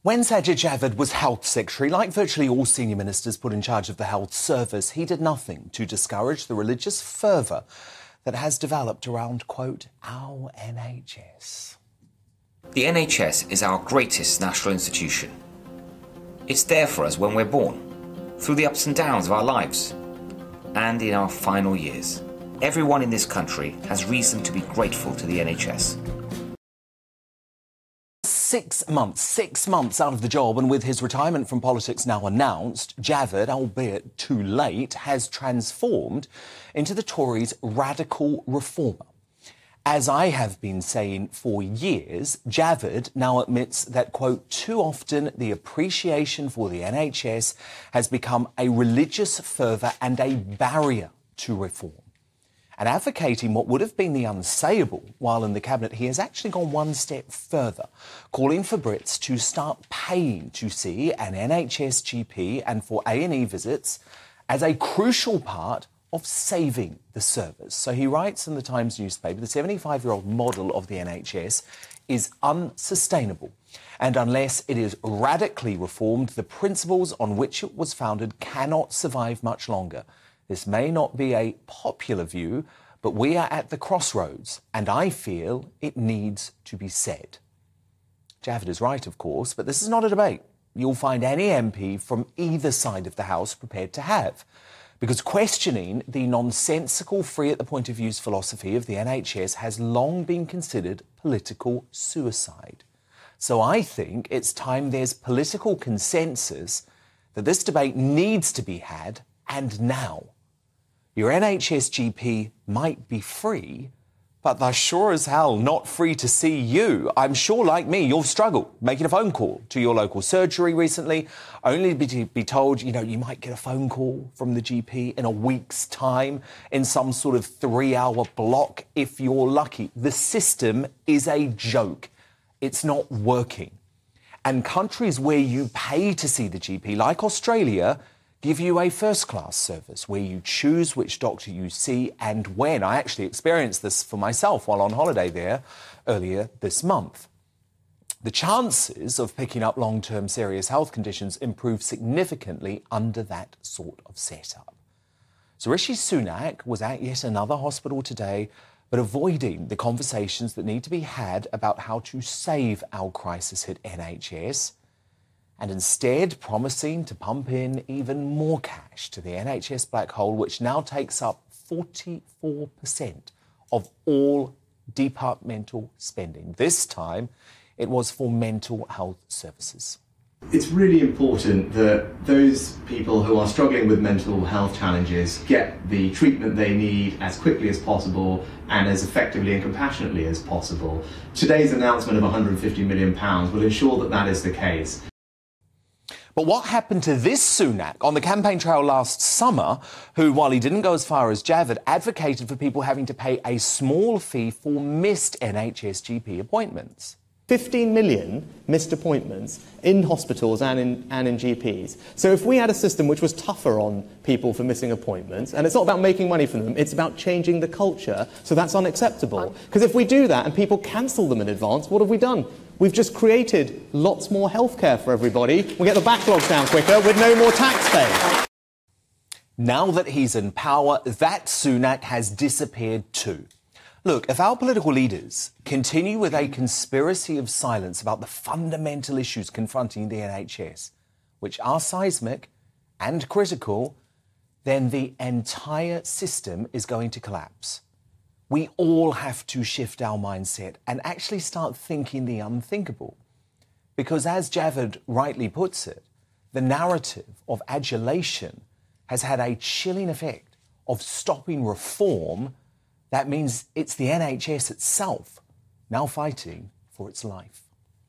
When Sajid Javid was Health Secretary, like virtually all senior ministers put in charge of the health service, he did nothing to discourage the religious fervour that has developed around, quote, our NHS. The NHS is our greatest national institution. It's there for us when we're born, through the ups and downs of our lives, and in our final years. Everyone in this country has reason to be grateful to the NHS. 6 months out of the job, and with his retirement from politics now announced, Javid, albeit too late, has transformed into the Tories' radical reformer. As I have been saying for years, Javid now admits that, quote, too often the appreciation for the NHS has become a religious fervour and a barrier to reform. And advocating what would have been the unsayable while in the Cabinet, he has actually gone one step further, calling for Brits to start paying to see an NHS GP and for A&E visits as a crucial part of saving the service. So he writes in the Times newspaper, the 75-year-old model of the NHS is unsustainable. And unless it is radically reformed, the principles on which it was founded cannot survive much longer. This may not be a popular view, but we are at the crossroads, and I feel it needs to be said. Javid is right, of course, but this is not a debate you'll find any MP from either side of the House prepared to have, because questioning the nonsensical free-at-the-point-of-views philosophy of the NHS has long been considered political suicide. So I think it's time there's political consensus that this debate needs to be had, and now. Your NHS GP might be free, but they're sure as hell not free to see you. I'm sure, like me, you've struggled making a phone call to your local surgery recently, only to be told, you might get a phone call from the GP in a week's time in some sort of 3-hour block if you're lucky. The system is a joke. It's not working. And countries where you pay to see the GP, like Australia, give you a first-class service where you choose which doctor you see and when. I actually experienced this for myself while on holiday there earlier this month. The chances of picking up long-term serious health conditions improve significantly under that sort of setup. So Rishi Sunak was at yet another hospital today, but avoiding the conversations that need to be had about how to save our crisis-hit NHS, and instead promising to pump in even more cash to the NHS black hole, which now takes up 44% of all departmental spending. This time, it was for mental health services. It's really important that those people who are struggling with mental health challenges get the treatment they need as quickly as possible and as effectively and compassionately as possible. Today's announcement of £150 million will ensure that that is the case. But what happened to this Sunak on the campaign trail last summer, who, while he didn't go as far as Javid, advocated for people having to pay a small fee for missed NHS GP appointments? 15 million missed appointments in hospitals and in GPs. So if we had a system which was tougher on people for missing appointments, and it's not about making money from them, it's about changing the culture, so that's unacceptable. Because if we do that and people cancel them in advance, what have we done? We've just created lots more healthcare for everybody. We'll get the backlogs down quicker with no more taxpayers. Now that he's in power, that Sunak has disappeared too. Look, if our political leaders continue with a conspiracy of silence about the fundamental issues confronting the NHS, which are seismic and critical, then the entire system is going to collapse. We all have to shift our mindset and actually start thinking the unthinkable. Because as Javid rightly puts it, the narrative of adulation has had a chilling effect of stopping reform. That means it's the NHS itself now fighting for its life.